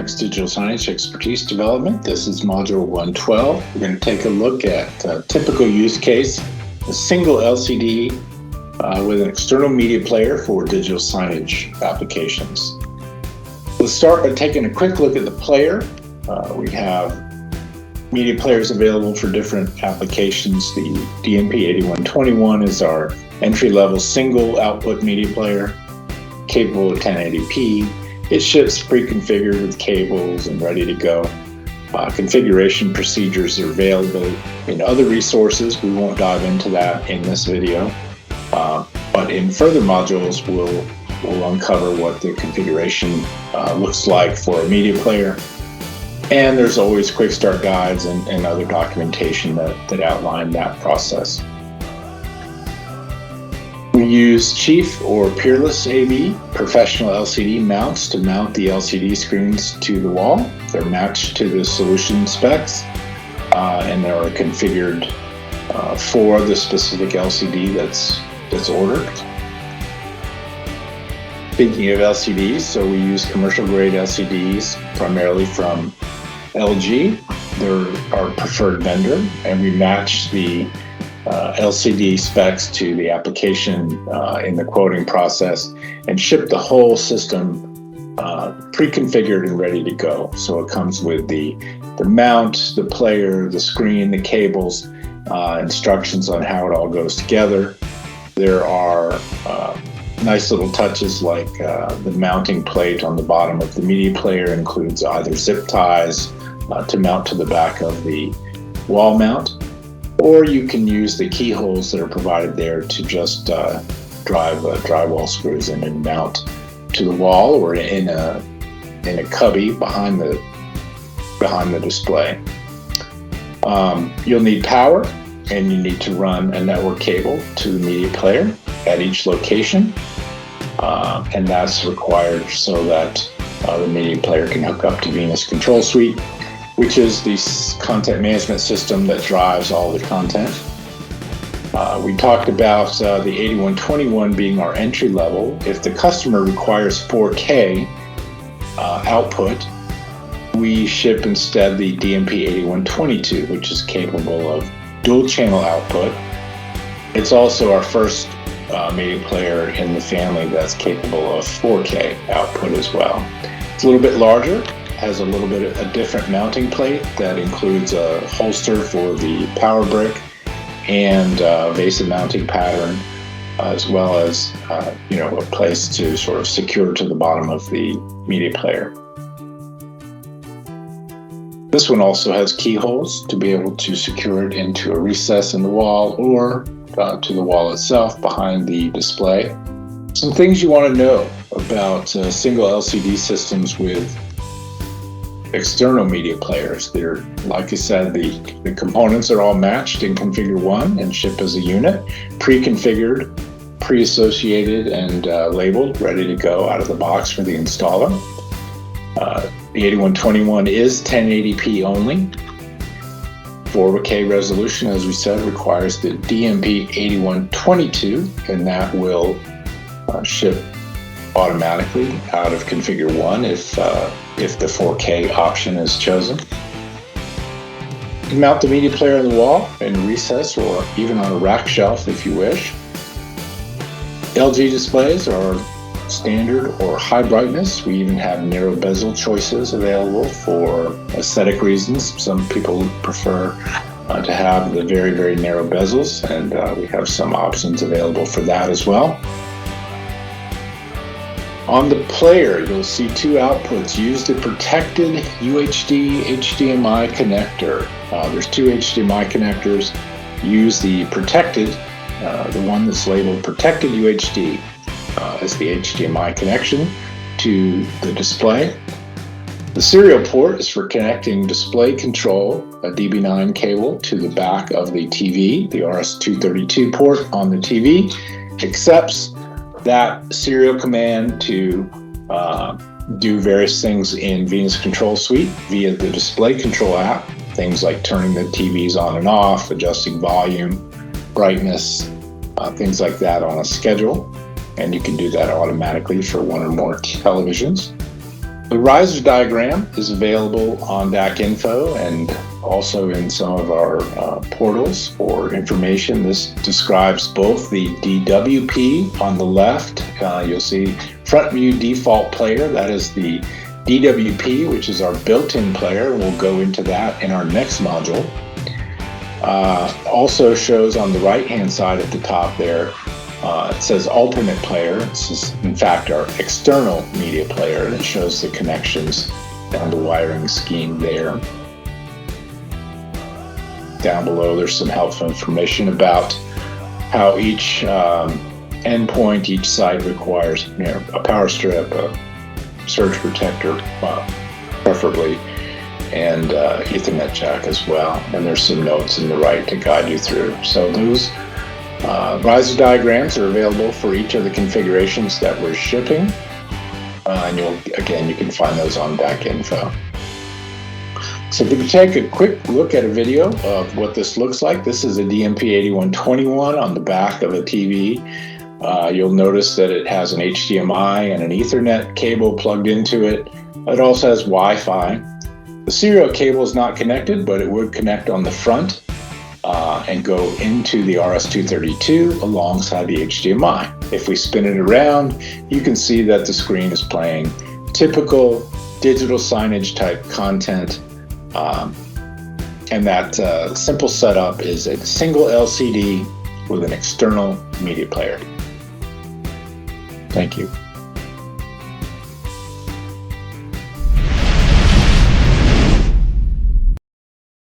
Daktronics Digital Signage Expertise Development. This is Module 112. We're going to take a look at a typical use case, a single LCD with an external media player for digital signage applications. Let's start by taking a quick look at the player. We have media players available for different applications. The DMP8121 is our entry-level single output media player, capable of 1080p. It ships pre-configured with cables and ready to go. Configuration procedures are available in other resources. We won't dive into that in this video, but in further modules we'll uncover what the configuration looks like for a media player. And there's always quick start guides and other documentation that outline that process. We use Chief or Peerless AV professional LCD mounts to mount the LCD screens to the wall. They're matched to the solution specs and they are configured for the specific LCD that's ordered. Speaking of LCDs, so we use commercial grade LCDs primarily from LG. They're our preferred vendor, and we match the LCD specs to the application in the quoting process and ship the whole system pre-configured and ready to go. So it comes with the mount, the player, the screen, the cables, instructions on how it all goes together. There are nice little touches like the mounting plate on the bottom of the media player includes either zip ties to mount to the back of the wall mount, or you can use the keyholes that are provided there to just drive drywall screws in and mount to the wall or in a cubby behind the display. You'll need power, and you need to run a network cable to the media player at each location, and that's required so that the media player can hook up to Venus Control Suite, which is the content management system that drives all the content. We talked about the 8121 being our entry level. If the customer requires 4K output, we ship instead the DMP8122, which is capable of dual channel output. It's also our first media player in the family that's capable of 4K output as well. It's a little bit larger, has a little bit of a different mounting plate that includes a holster for the power brick and evasive mounting pattern, as well as a place to sort of secure to the bottom of the media player. This one also has keyholes to be able to secure it into a recess in the wall or to the wall itself behind the display. Some things you want to know about single LCD systems with external media players. They're, like I said, the components are all matched in Configure 1 and ship as a unit, pre-configured, pre-associated, and labeled, ready to go out of the box for the installer. The 8121 is 1080p only. 4K resolution, as we said, requires the DMP8122, and that will ship automatically out of Configure 1 if the 4K option is chosen. You can mount the media player on the wall, in a recess, or even on a rack shelf if you wish. LG displays are standard or high brightness. We even have narrow bezel choices available for aesthetic reasons. Some people prefer to have the very, very narrow bezels, and we have some options available for that as well. On the player, you'll see two outputs. Use the protected UHD HDMI connector. There's two HDMI connectors. Use the protected, the one that's labeled protected UHD as the HDMI connection to the display. The serial port is for connecting display control, a DB9 cable, to the back of the TV. The RS-232 port on the TV accepts that serial command to do various things in Venus Control Suite via the display control app, things like turning the TVs on and off, adjusting volume, brightness, things like that on a schedule. And you can do that automatically for one or more televisions. The riser diagram is available on DAC Info and also in some of our portals for information. This describes both the DWP on the left. You'll see front view default player. That is the DWP, which is our built-in player. We'll go into that in our next module. Also shows on the right-hand side at the top there, it says alternate player. This is in fact our external media player, and it shows the connections down the wiring scheme there. Down below there's some helpful information about how each endpoint, each site requires a power strip, a surge protector preferably, and Ethernet jack as well. And there's some notes in the right to guide you through. So those riser diagrams are available for each of the configurations that we're shipping, and you can find those on DAC Info. So if we take a quick look at a video of what this looks like, this is a DMP8121 on the back of a TV. You'll notice that it has an HDMI and an Ethernet cable plugged into it. It also has Wi-Fi. The serial cable is not connected, but it would connect on the front and go into the RS-232 alongside the HDMI. If we spin it around, you can see that the screen is playing typical digital signage type content, and that simple setup is a single LCD with an external media player. Thank you.